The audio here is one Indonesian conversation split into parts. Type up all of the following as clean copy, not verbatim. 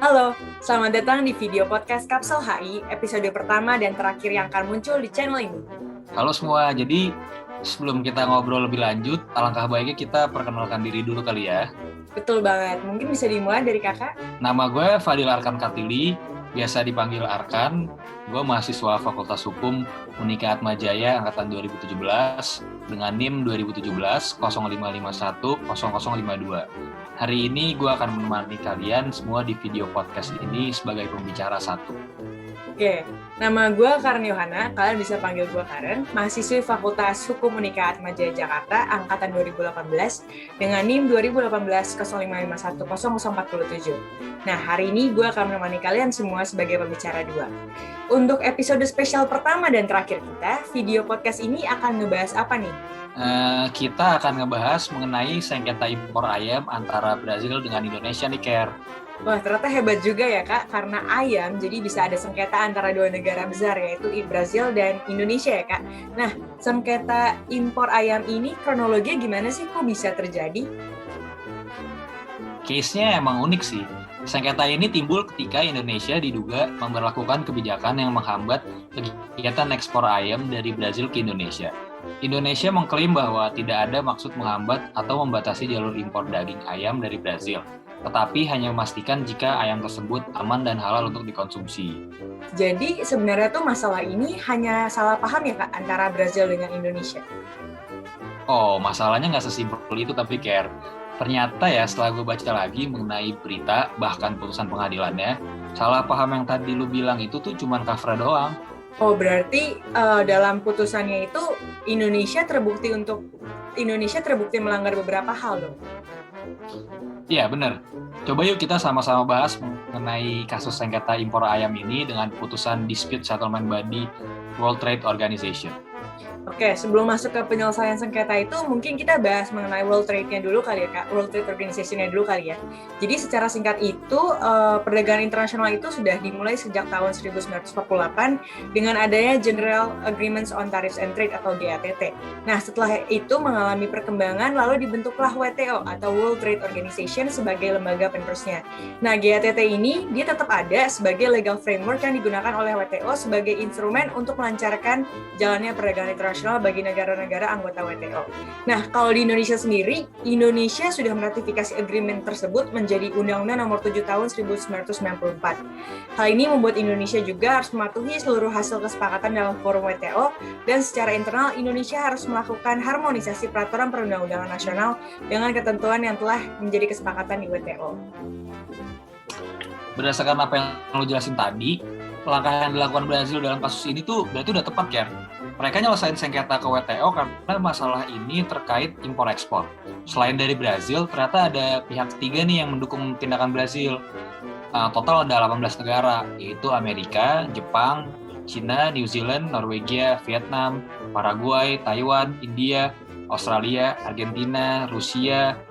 Halo, selamat datang di video podcast Kapsel HI, episode pertama dan terakhir yang akan muncul di channel ini. Halo semua, jadi sebelum kita ngobrol lebih lanjut, alangkah baiknya kita perkenalkan diri dulu kali ya. Betul banget, mungkin bisa dimulai dari kakak. Nama gue Fadil Arkan Kartili, biasa dipanggil Arkan. Gue mahasiswa Fakultas Hukum Unika Atmajaya angkatan 2017 dengan NIM 2017 0551 0052. Hari ini gue akan menemani kalian semua di video podcast ini sebagai pembicara satu. Oke, nama gue Karen Yohana, kalian bisa panggil gue Karen, mahasiswi Fakultas Hukum Unika Atmajaya Jakarta angkatan 2018 dengan NIM 2018 0551 0047. Nah, hari ini gue akan menemani kalian semua sebagai pembicara dua. Untuk episode spesial pertama dan terakhir kita, video podcast ini akan ngebahas apa nih? Kita akan ngebahas mengenai sengketa impor ayam antara Brazil dengan Indonesia nih, Ker. Wah, ternyata hebat juga ya, Kak. Karena ayam, jadi bisa ada sengketa antara dua negara besar, yaitu Brazil dan Indonesia ya, Kak. Nah, sengketa impor ayam ini kronologinya gimana sih? Kok bisa terjadi? Case-nya emang unik sih. Sengketa ini timbul ketika Indonesia diduga memberlakukan kebijakan yang menghambat kegiatan ekspor ayam dari Brazil ke Indonesia. Indonesia mengklaim bahwa tidak ada maksud menghambat atau membatasi jalur impor daging ayam dari Brazil, tetapi hanya memastikan jika ayam tersebut aman dan halal untuk dikonsumsi. Jadi sebenarnya tuh masalah ini hanya salah paham ya, Kak, antara Brazil dengan Indonesia? Oh, masalahnya nggak sesimpel itu tapi, Ker. Ternyata ya setelah gue baca lagi mengenai berita, bahkan putusan pengadilannya, salah paham yang tadi lu bilang itu tuh cuma cover doang. Oh, berarti dalam putusannya itu Indonesia terbukti melanggar beberapa hal loh. Iya, benar. Coba yuk kita sama-sama bahas mengenai kasus sengketa impor ayam ini dengan putusan Dispute Settlement Body World Trade Organization. Oke, sebelum masuk ke penyelesaian sengketa itu, mungkin kita bahas mengenai World Trade-nya dulu kali ya, Kak. World Trade Organization-nya dulu kali ya. Jadi secara singkat itu, perdagangan internasional itu sudah dimulai sejak tahun 1948 dengan adanya General Agreements on Tariffs and Trade atau GATT. Nah, setelah itu mengalami perkembangan, lalu dibentuklah WTO atau World Trade Organization sebagai lembaga penerusnya. Nah, GATT ini, dia tetap ada sebagai legal framework yang digunakan oleh WTO sebagai instrumen untuk melancarkan jalannya perdagangan internasional bagi negara-negara anggota WTO. Nah, kalau di Indonesia sendiri, Indonesia sudah meratifikasi agreement tersebut menjadi Undang-Undang Nomor 7 Tahun 1994. Hal ini membuat Indonesia juga harus mematuhi seluruh hasil kesepakatan dalam forum WTO, dan secara internal Indonesia harus melakukan harmonisasi peraturan perundang-undangan nasional dengan ketentuan yang telah menjadi kesepakatan di WTO. Berdasarkan apa yang lo jelasin tadi, langkah yang dilakukan Brazil dalam kasus ini tuh berarti udah tepat, Ker. Mereka nyelesain sengketa ke WTO karena masalah ini terkait impor-ekspor. Selain dari Brazil, ternyata ada pihak ketiga nih yang mendukung tindakan Brazil. Total ada 18 negara, yaitu Amerika, Jepang, China, New Zealand, Norwegia, Vietnam, Paraguay, Taiwan, India, Australia, Argentina, Rusia,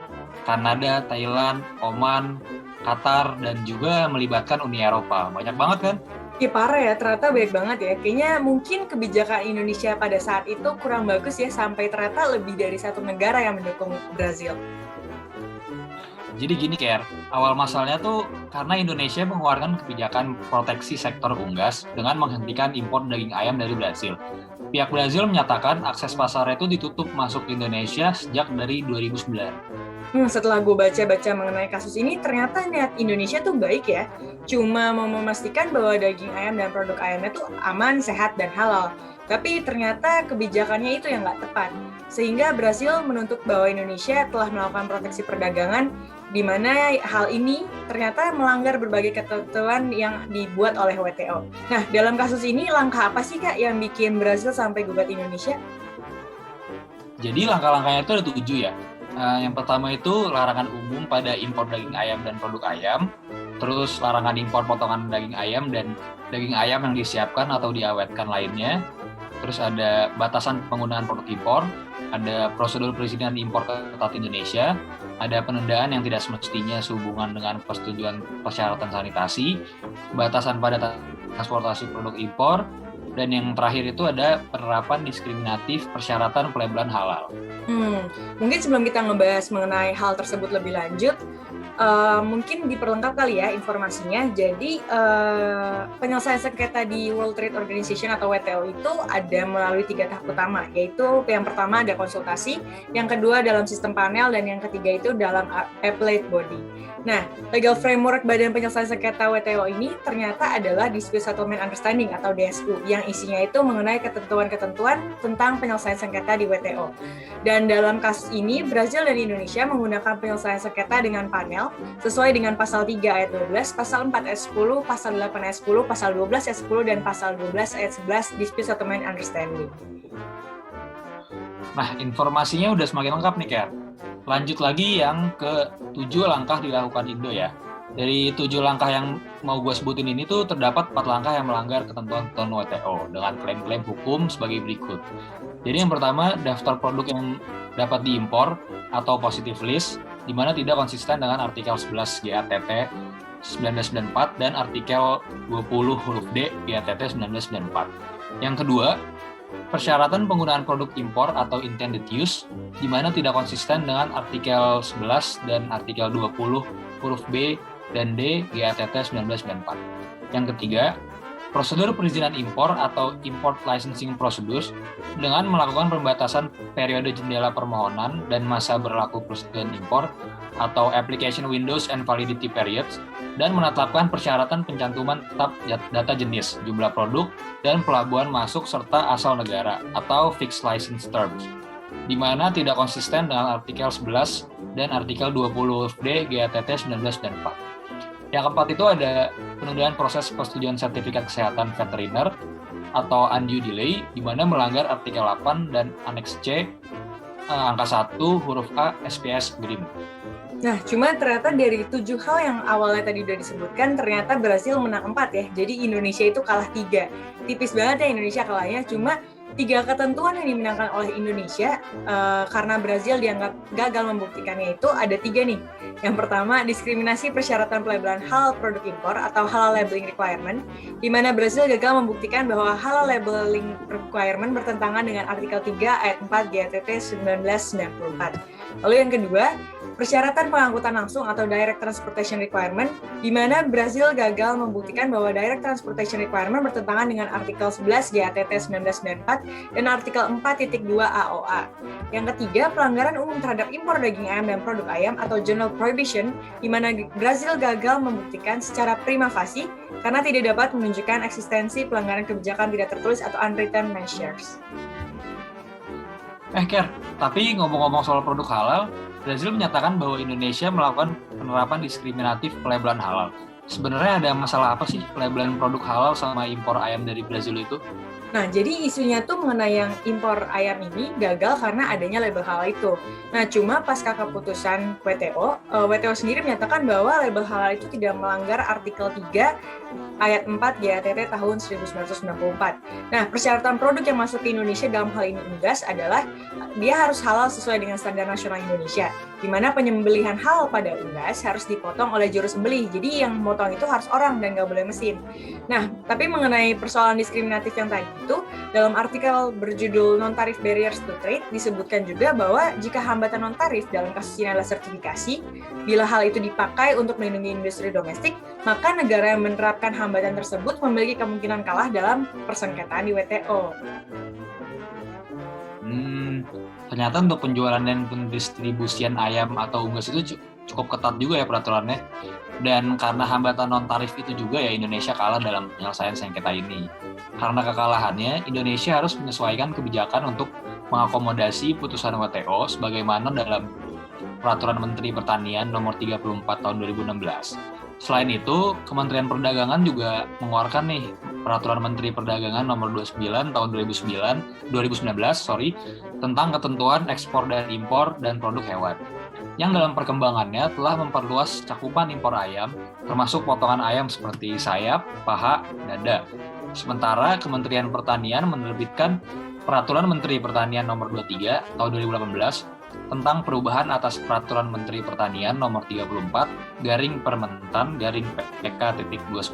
Kanada, Thailand, Oman, Qatar, dan juga melibatkan Uni Eropa. Banyak banget kan? Ya parah ya, ternyata banyak banget ya. Kayaknya mungkin kebijakan Indonesia pada saat itu kurang bagus ya, sampai ternyata lebih dari satu negara yang mendukung Brazil. Jadi gini, Ker, awal masalahnya tuh karena Indonesia mengeluarkan kebijakan proteksi sektor unggas dengan menghentikan impor daging ayam dari Brazil. Pihak Brazil menyatakan akses pasarnya itu ditutup masuk ke Indonesia sejak dari 2009. Setelah gue baca-baca mengenai kasus ini, ternyata niat Indonesia tuh baik ya. Cuma mau memastikan bahwa daging ayam dan produk ayamnya tuh aman, sehat, dan halal. Tapi ternyata kebijakannya itu yang nggak tepat. Sehingga Brazil menuntut bahwa Indonesia telah melakukan proteksi perdagangan, di mana hal ini ternyata melanggar berbagai ketentuan yang dibuat oleh WTO. Nah, dalam kasus ini langkah apa sih, Kak, yang bikin Brazil sampai gugat Indonesia? Jadi langkah-langkahnya itu ada 7 ya. Yang pertama itu larangan umum pada impor daging ayam dan produk ayam. terus larangan impor potongan daging ayam dan daging ayam yang disiapkan atau diawetkan lainnya, terus ada batasan penggunaan produk impor, ada prosedur perizinan impor ketat Indonesia, ada penundaan yang tidak semestinya sehubungan dengan persetujuan persyaratan sanitasi, batasan pada transportasi produk impor, dan yang terakhir itu ada penerapan diskriminatif persyaratan pelabelan halal. Mungkin sebelum kita ngebahas mengenai hal tersebut lebih lanjut, mungkin diperlengkap kali ya informasinya. Jadi penyelesaian sengketa di World Trade Organization atau WTO itu ada melalui 3 tahap utama, yaitu yang pertama ada konsultasi, yang kedua dalam sistem panel, dan yang ketiga itu dalam appellate body. Nah, legal framework Badan Penyelesaian Sengketa WTO ini ternyata adalah Dispute Settlement Understanding atau DSU, yang isinya itu mengenai ketentuan-ketentuan tentang penyelesaian sengketa di WTO. Dan dalam kasus ini, Brazil dan Indonesia menggunakan penyelesaian sengketa dengan panel sesuai dengan pasal 3 ayat 12, pasal 4 ayat 10, pasal 8 ayat 10, pasal 12 ayat 10, dan pasal 12 ayat 11 Dispute Settlement Understanding. Nah, informasinya udah semakin lengkap nih, Ker. Lanjut lagi yang ke-7 langkah dilakukan Indo ya. Dari 7 langkah yang mau gue sebutin ini tuh terdapat 4 langkah yang melanggar ketentuan WTO dengan klaim-klaim hukum sebagai berikut. Jadi yang pertama, daftar produk yang dapat diimpor atau positive list, di mana tidak konsisten dengan artikel 11 GATT 1994 dan artikel 20 huruf D GATT 1994. Yang kedua, persyaratan penggunaan produk impor atau intended use, di mana tidak konsisten dengan artikel 11 dan artikel 20 huruf B dan D GATT 1994. Yang ketiga, prosedur perizinan impor atau import licensing procedures dengan melakukan pembatasan periode jendela permohonan dan masa berlaku persetujuan impor atau application windows and validity periods, dan menetapkan persyaratan pencantuman tetap data jenis, jumlah produk, dan pelabuhan masuk serta asal negara atau fixed license terms, di mana tidak konsisten dengan artikel 11 dan artikel 20 D GATT 1994. Yang keempat itu ada penundaan proses persetujuan sertifikat kesehatan veteriner atau undue delay, di mana melanggar artikel 8 dan aneks C angka 1 huruf A SPS Agreement. Nah, cuma ternyata dari 7 hal yang awalnya tadi udah disebutkan, ternyata Brazil menang 4 ya. Jadi Indonesia itu kalah 3. Tipis banget ya Indonesia kalahnya, cuma 3 ketentuan yang dimenangkan oleh Indonesia karena Brazil dianggap gagal membuktikannya itu ada 3 nih. Yang pertama, diskriminasi persyaratan pelabelan halal produk impor atau halal labeling requirement, di mana Brazil gagal membuktikan bahwa halal labeling requirement bertentangan dengan artikel 3 ayat 4 GATT 1994. Lalu yang kedua, persyaratan pengangkutan langsung atau direct transportation requirement, di mana Brazil gagal membuktikan bahwa direct transportation requirement bertentangan dengan artikel 11 GATT 1994 dan artikel 4.2 AOA. Yang ketiga, pelanggaran umum terhadap impor daging ayam dan produk ayam atau general prohibition, di mana Brazil gagal membuktikan secara prima facie karena tidak dapat menunjukkan eksistensi pelanggaran kebijakan tidak tertulis atau unwritten measures. Ker, tapi ngomong-ngomong soal produk halal, Brazil menyatakan bahwa Indonesia melakukan penerapan diskriminatif pelabelan halal. Sebenarnya ada masalah apa sih pelabelan produk halal sama impor ayam dari Brazil itu? Nah, jadi isunya tuh mengenai yang impor ayam ini gagal karena adanya label halal itu. Nah, cuma pasca keputusan WTO, WTO sendiri menyatakan bahwa label halal itu tidak melanggar artikel 3 ayat 4 GATT tahun 1994. Nah, persyaratan produk yang masuk ke Indonesia dalam hal ini unggas adalah dia harus halal sesuai dengan standar nasional Indonesia, di mana penyembelihan halal pada unggas harus dipotong oleh juru sembelih. Jadi yang motong itu harus orang dan nggak boleh mesin. Nah, tapi mengenai persoalan diskriminatif yang tadi itu, dalam artikel berjudul Non-Tarif Barriers to Trade disebutkan juga bahwa jika hambatan non-tarif dalam kasus ini adalah sertifikasi, bila hal itu dipakai untuk melindungi industri domestik, maka negara yang menerapkan hambatan tersebut memiliki kemungkinan kalah dalam persengketaan di WTO. Ternyata untuk penjualan dan pendistribusian ayam atau unggas itu cukup ketat juga ya peraturannya. Dan karena hambatan non-tarif itu juga ya Indonesia kalah dalam penyelesaian sengketa ini. Karena kekalahannya, Indonesia harus menyesuaikan kebijakan untuk mengakomodasi putusan WTO sebagaimana dalam Peraturan Menteri Pertanian nomor 34 tahun 2016. Selain itu, Kementerian Perdagangan juga mengeluarkan nih Peraturan Menteri Perdagangan nomor 29 tahun 2019 tentang ketentuan ekspor dan impor dan produk hewan. yang dalam perkembangannya telah memperluas cakupan impor ayam, termasuk potongan ayam seperti sayap, paha, dada. Sementara Kementerian Pertanian menerbitkan Peraturan Menteri Pertanian Nomor 23 Tahun 2018 tentang perubahan atas Peraturan Menteri Pertanian Nomor 34 Permentan PK.210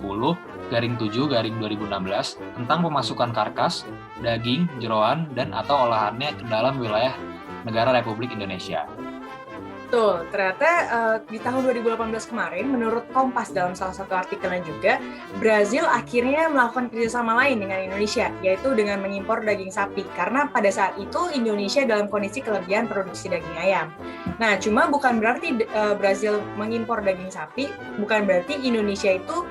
7 2016 tentang pemasukan karkas, daging, jeroan, dan atau olahannya ke dalam wilayah negara Republik Indonesia. Betul, ternyata di tahun 2018 kemarin, menurut Kompas dalam salah satu artikelnya juga, Brazil akhirnya melakukan kerjasama lain dengan Indonesia, yaitu dengan mengimpor daging sapi, karena pada saat itu Indonesia dalam kondisi kelebihan produksi daging ayam. Nah, cuma bukan berarti Brazil mengimpor daging sapi, bukan berarti Indonesia itu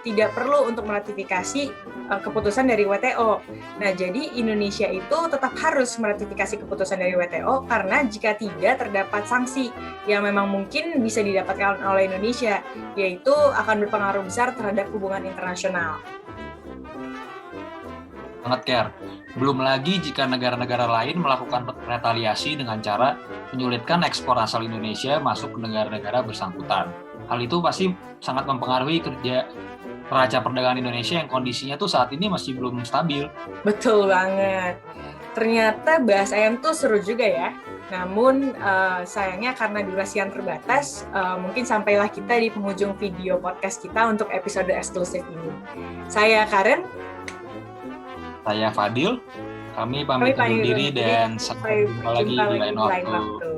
tidak perlu untuk meratifikasi keputusan dari WTO. Nah, jadi Indonesia itu tetap harus meratifikasi keputusan dari WTO karena jika tidak terdapat sanksi yang memang mungkin bisa didapatkan oleh Indonesia, yaitu akan berpengaruh besar terhadap hubungan internasional. Sangat care. Belum lagi jika negara-negara lain melakukan retaliasi dengan cara menyulitkan ekspor asal Indonesia masuk ke negara-negara bersangkutan. Hal itu pasti sangat mempengaruhi kerja neraca perdagangan Indonesia yang kondisinya tuh saat ini masih belum stabil. Betul banget. Ternyata bahas ayam tuh seru juga ya. Namun sayangnya karena durasi yang terbatas, mungkin sampailah kita di penghujung video podcast kita untuk episode eksklusif ini. Saya Karen. Saya Fadil. Kami pamit undur diri dan sampai jumpa lagi di lain waktu.